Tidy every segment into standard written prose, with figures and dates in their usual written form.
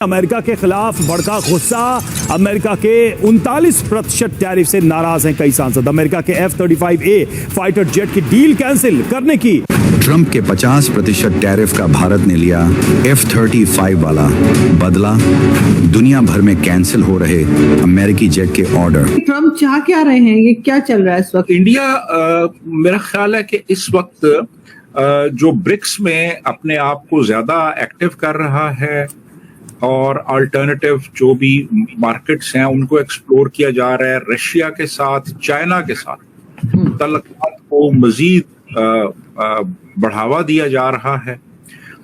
America के खिलाफ भड़का गुस्सा। अमेरिका के 39% टैरिफ से नाराज हैं कई सांसद। अमेरिका के F-35A फाइटर जेट की डील कैंसिल करने की। ट्रंप के 50% टैरिफ का भारत ने लिया F-35 वाला बदला। दुनिया भर में कैंसिल हो रहे अमेरिकी जेट के ऑर्डर। ट्रंप चाह क्या रहे हैं, ये क्या चल रहा है इस वक्त? इंडिया मेरा ख्याल है कि इस वक्त जो ब्रिक्स में अपने आप को ज्यादा एक्टिव कर रहा है और अल्टरनेटिव जो भी मार्केट्स हैं उनको एक्सप्लोर किया जा रहा है। रशिया के साथ, चाइना के साथ तल्लुकात को मजीद बढ़ावा दिया जा रहा है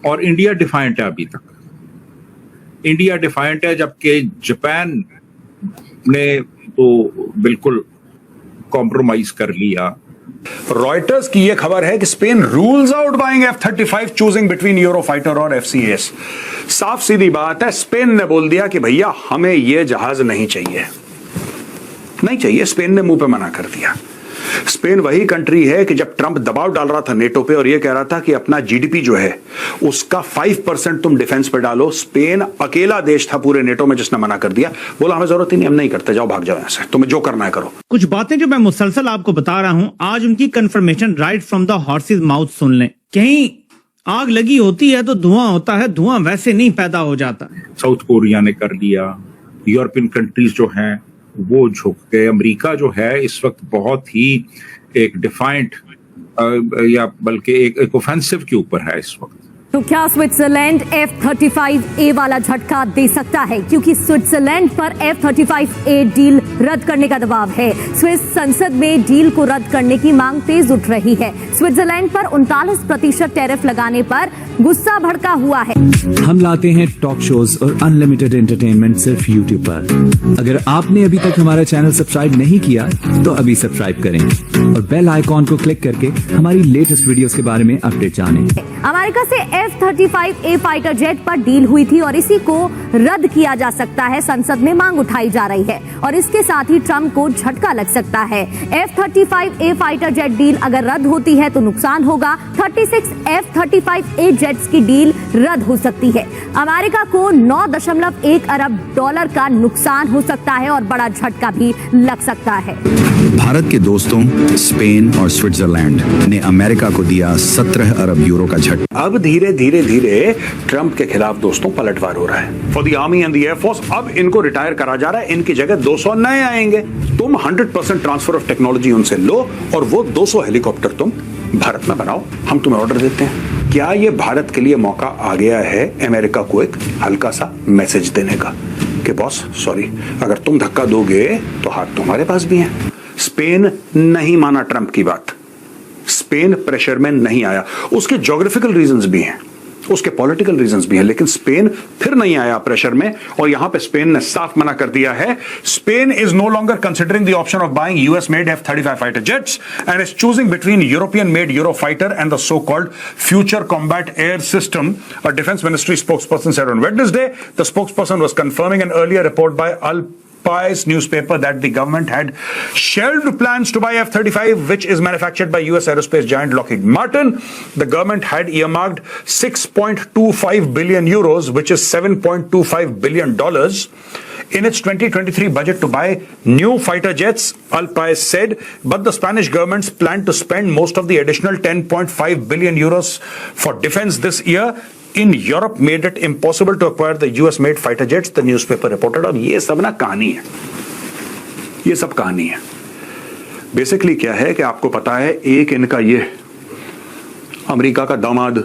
और इंडिया डिफाइंट है। अभी तक इंडिया डिफाइंट है, जबकि जापान ने तो बिल्कुल कॉम्प्रोमाइज कर लिया। रॉयटर्स की यह खबर है कि Spain rules out buying F-35 choosing between Eurofighter और FCAS। साफ सीधी बात है, स्पेन ने बोल दिया कि भैया हमें यह जहाज नहीं चाहिए, नहीं चाहिए। स्पेन ने मुंह पे मना कर दिया। स्पेन वही कंट्री है कि जब ट्रंप दबाव डाल रहा था नेटो पे और यह कह रहा था कि अपना जीडीपी जो है उसका 5% तुम डिफेंस पे डालो, स्पेन अकेला देश था पूरे नेटो में जिसने मना कर दिया। बोला हमें जरूरत ही नहीं, हम नहीं करते, जाओ भाग जाओ यहां से, तुम्हें जो करना है करो। कुछ बातें जो मैं मुसलसल आपको बता रहा हूं, आज उनकी confirmation right from the horse's mouth सुन लें। कहीं आग लगी होती है तो धुआं होता है, धुआं वैसे नहीं पैदा हो जाता। साउथ कोरिया ने कर लिया, यूरोपियन कंट्रीज जो हैं वो झुक गए। अमेरिका जो है इस वक्त बहुत ही एक डिफाइंट या बल्कि एक ऑफेंसिव के ऊपर है इस वक्त। तो क्या स्विट्जरलैंड F-35A वाला झटका दे सकता है? क्योंकि स्विट्जरलैंड पर F-35A डील रद्द करने का दबाव है। स्विस संसद में डील को रद्द करने की मांग तेज उठ रही है। स्विट्जरलैंड पर 39% टैरिफ लगाने पर गुस्सा भड़का हुआ है। हम लाते हैं टॉक शोज और अनलिमिटेड एंटरटेनमेंट सिर्फ YouTube पर। अगर आपने अभी तक हमारा चैनल सब्सक्राइब नहीं किया तो अभी सब्सक्राइब करें और बेल आइकॉन को क्लिक करके हमारी लेटेस्ट वीडियोस के बारे में अपडेट जानें। अमेरिका से F-35A फाइटर जेट पर डील हुई थी और इसी को रद्द किया जा सकता है। संसद में मांग उठाई जा रही है और इसके साथ ही ट्रंप को झटका लग सकता है। F-35A फाइटर जेट डील अगर रद्द होती है तो नुकसान होगा। 36 F-35A जेट्स की डील रद्द हो सकती है। अमेरिका को $9.1 अरब का नुकसान हो सकता है और बड़ा झटका भी लग सकता है। भारत के दोस्तों स्पेन और स्विट्जरलैंड ने अमेरिका को दिया 17 अरब यूरो का झटका। अब धीरे धीरे धीरे ट्रंप के खिलाफ दोस्तों पलटवार हो रहा है। For the army and the air force अब इनको रिटायर करा जा रहा है, इनकी जगह 200 नए आएंगे। तुम 100% ट्रांसफर ऑफ टेक्नोलॉजी उनसे लो और वो 200 हेलीकॉप्टर तुम भारत में बनाओ, हम तुम्हें ऑर्डर देते हैं। क्या ये भारत के लिए मौका आ गया है अमेरिका को एक हल्का सा मैसेज देने का कि बॉस सॉरी, अगर तुम धक्का दोगे तो हाथ तुम्हारे पास भी है। स्पेन नहीं माना ट्रंप की बात, स्पेन प्रेशर में नहीं आया। उसके ज्योग्राफिकल रीजंस भी हैं, उसके पॉलिटिकल रीजंस भी हैं, लेकिन स्पेन फिर नहीं आया प्रेशर में और यहां पे स्पेन ने साफ मना कर दिया है। Spain is no longer considering the option of buying US made F-35 fighter jets and is choosing between European made Eurofighter and the so called future combat air system, a defense ministry spokesperson said on Wednesday. The spokesperson was confirming an earlier report by Al Pais newspaper that the government had shelved plans to buy F-35, which is manufactured by US aerospace giant Lockheed Martin. The government had earmarked 6.25 billion euros, which is $7.25 billion, in its 2023 budget to buy new fighter jets, Al Pais said, but the Spanish government's plan to spend most of the additional 10.5 billion euros for defense this year in Europe made it impossible to acquire the US made fighter jets, the newspaper reported। और ये सब ना कहानी है, ये सब कहानी है। बेसिकली क्या है कि आपको पता है, एक इनका ये अमेरिका का दामाद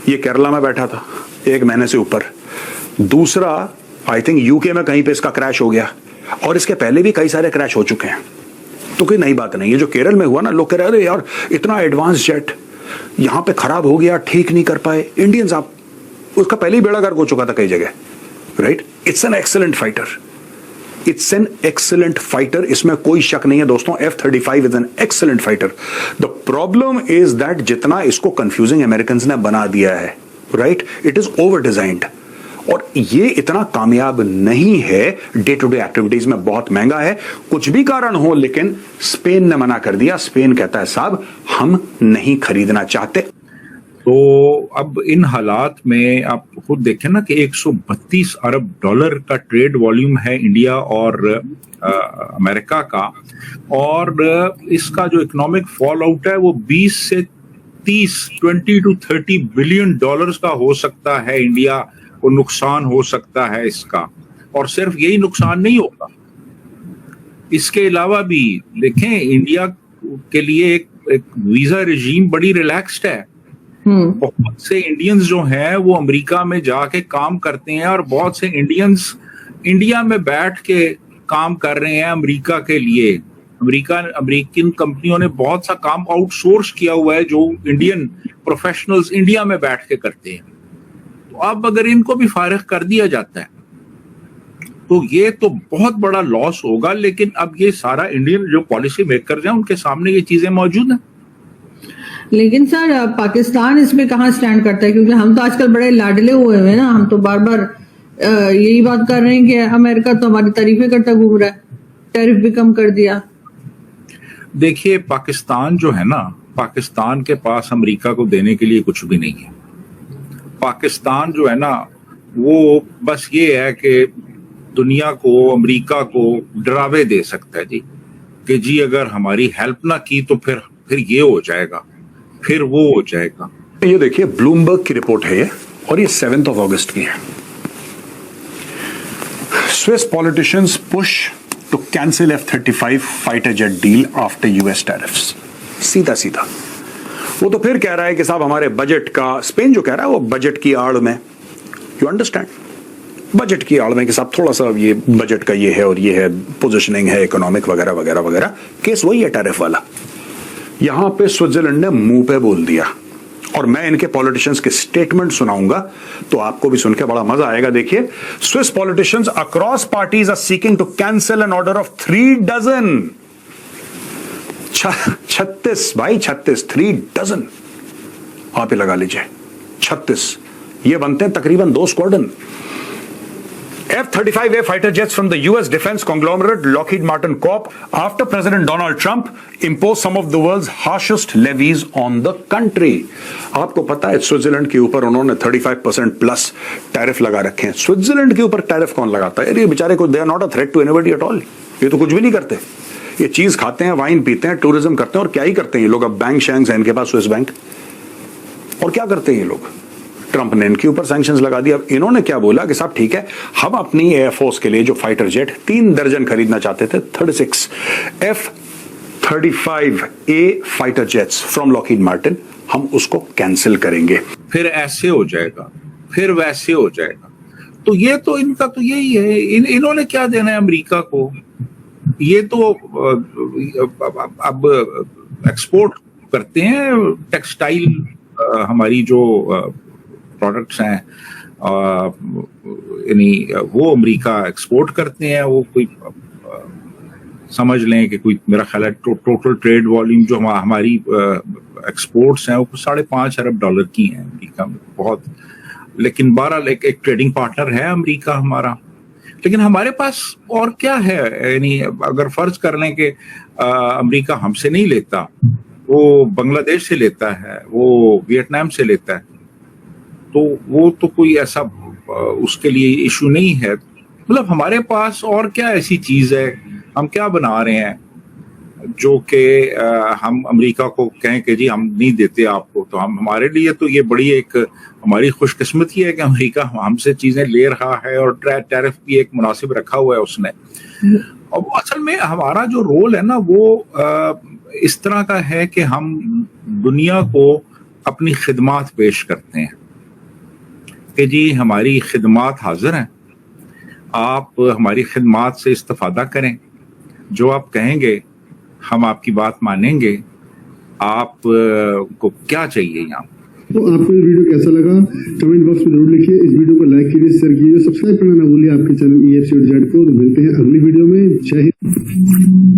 ये केरला में बैठा था 1 महीने से ऊपर, दूसरा आई थिंक यूके में कहीं पे इसका क्रैश हो गया और इसके पहले भी कई सारे क्रैश हो चुके हैं, तो कोई नई बात नहीं है। जो केरल में हुआ ना, लोग कह रहे अरे यार इतना एडवांस जेट यहां पे खराब हो गया, ठीक नहीं कर पाए इंडियंस। आप उसका पहले ही बेड़ा गर्क हो चुका था कई जगह, right? It's an excellent fighter, it's an excellent fighter, इसमें कोई शक नहीं है दोस्तों। F-35 is an excellent fighter. The problem is that जितना इसको कंफ्यूजिंग अमेरिकन ने बना दिया है, right, it is over designed और ये इतना कामयाब नहीं है। डे टू डे एक्टिविटीज में बहुत महंगा है, कुछ भी कारण हो, लेकिन स्पेन ने मना कर दिया। स्पेन कहता है साहब हम नहीं खरीदना चाहते। तो अब इन हालात में आप खुद देखें ना कि 132 अरब डॉलर का ट्रेड वॉल्यूम है इंडिया और अमेरिका का, और इसका जो इकोनॉमिक फॉल आउट है वो 20 से 20 to 30 बिलियन डॉलर्स का हो सकता है। इंडिया को नुकसान हो सकता है इसका, और सिर्फ यही नुकसान नहीं होगा, इसके अलावा भी देखें इंडिया के लिए एक वीजा रिजीम बड़ी रिलैक्स्ड है। बहुत से इंडियंस जो हैं वो अमेरिका में जाके काम करते हैं, और बहुत से इंडियंस इंडिया में बैठ के काम कर रहे हैं अमेरिका के लिए। अमेरिकन कंपनियों ने बहुत सा काम आउटसोर्स किया हुआ है जो इंडियन प्रोफेशनल्स इंडिया में बैठ के करते हैं। तो अब अगर इनको भी फारिग कर दिया जाता है तो ये तो बहुत बड़ा लॉस होगा। लेकिन अब ये सारा इंडियन जो पॉलिसी मेकर्स हैं उनके सामने ये चीजें मौजूद हैं। लेकिन सर पाकिस्तान इसमें कहाँ स्टैंड करता है? क्योंकि हम तो आजकल बड़े लाडले हुए हैं ना, हम तो बार बार यही बात कर रहे हैं कि अमेरिका तो हमारी तारीफें करता घूम रहा है, टैरिफ भी कम कर दिया। देखिए पाकिस्तान जो है ना, पाकिस्तान के पास अमेरिका को देने के लिए कुछ भी नहीं है। पाकिस्तान जो है ना वो बस ये है कि दुनिया को, अमेरिका को डरावे दे सकता है जी कि जी अगर हमारी हेल्प ना की तो फिर ये हो जाएगा, फिर वो हो जाएगा। ये देखिए ब्लूमबर्ग की रिपोर्ट है ये, और ये 7 अगस्त की है। Swiss politicians push to cancel F-35 fighter jet deal after US tariffs. सीधा सीधा वो तो फिर कह रहा है कि साहब हमारे बजट का, स्पेन जो कह रहा है वो बजट की आड़ में, यू अंडरस्टैंड, बजट की आड़ में कि साहब थोड़ा सा ये बजट का ये है और ये है, पोजिशनिंग है इकोनॉमिक वगैरह वगैरह वगैरह। केस वही है टैरिफ वाला। यहां पे स्विट्जरलैंड ने मुंह पे बोल दिया, और मैं इनके पॉलिटिशियंस के स्टेटमेंट सुनाऊंगा तो आपको भी सुन के बड़ा मजा आएगा। देखिए, Swiss politicians across parties are seeking to cancel an order of 3 dozen 36 भाई 36 3 डजन आप ही लगा लीजिए 36, ये बनते हैं तकरीबन 2 squadron. F-35A fighter jets from the US defense conglomerate Lockheed Martin Corp after President Donald Trump imposed some of the world's harshest levies on the country। आपको पता है स्विट्जरलैंड के ऊपर उन्होंने 35% प्लस टैरिफ लगा रखे हैं। स्विट्जरलैंड के ऊपर टैरिफ कौन लगाता है? ये बेचारे को, they are not a threat to anybody at all. ये तो कुछ भी नहीं करते, ये चीज खाते हैं, वाइन पीते हैं, टूरिज्म करते हैं, और क्या ही करते हैं ये लोग। अब बैंक शैंक्स हैं इनके पास, स्विस बैंक, और क्या करते हैं ये लोग? ट्रंप ने इनके ऊपर सैंक्शंस लगा दिया। अब इन्होंने क्या बोला कि साहब ठीक है, हम अपनी एयरफोर्स के लिए जो फाइटर जेट 3 दर्जन खरीदना चाहते थे, 36 F-35A fighter jets from Lockheed Martin, हम उसको कैंसिल करेंगे। फिर ऐसे हो जाएगा, फिर वैसे हो जाएगा। तो ये तो इनका तो यही है। इन्होंने क्या देना है अमेरिका को? ये तो अब एक्सपोर्ट करते हैं टेक्सटाइल, हमारी जो प्रोडक्ट्स हैं यानी वो अमेरिका एक्सपोर्ट करते हैं। वो कोई समझ लें कि कोई, मेरा ख्याल है टोटल ट्रेड वॉल्यूम जो हमारी एक्सपोर्ट्स हैं वो 5.5 अरब डॉलर की हैं अमेरिका में, बहुत। लेकिन बहरहाल एक ट्रेडिंग पार्टनर है अमेरिका हमारा। लेकिन हमारे पास और क्या है? यानी अगर फर्ज कर लें कि अमेरिका हमसे नहीं लेता, वो बांग्लादेश से लेता है, वो वियतनाम से लेता है, तो वो तो कोई ऐसा उसके लिए इशू नहीं है। मतलब हमारे पास और क्या ऐसी चीज है, हम क्या बना रहे हैं जो कि हम अमेरिका को कहें कि जी हम नहीं देते आपको? तो हम, हमारे लिए तो ये बड़ी एक हमारी खुशकिस्मती है कि अमेरिका हमसे चीजें ले रहा है, और टैरिफ भी एक मुनासिब रखा हुआ है उसने। और असल में हमारा जो रोल है ना वो इस तरह का है कि हम दुनिया को अपनी खिदमात पेश करते हैं कि जी हमारी खिदमात हाजिर हैं, आप हमारी खिदमात से इस्तेफादा करें, जो आप कहेंगे हम आपकी बात मानेंगे। आप को क्या चाहिए यहाँ? तो आपको ये वीडियो कैसा लगा कमेंट बॉक्स में जरूर लिखिए। इस वीडियो को लाइक कीजिए, शेयर कीजिए, सब्सक्राइब करना ना भूलिए आपके चैनल EFC और जेड को। तो मिलते हैं अगली वीडियो में। जय हिंद।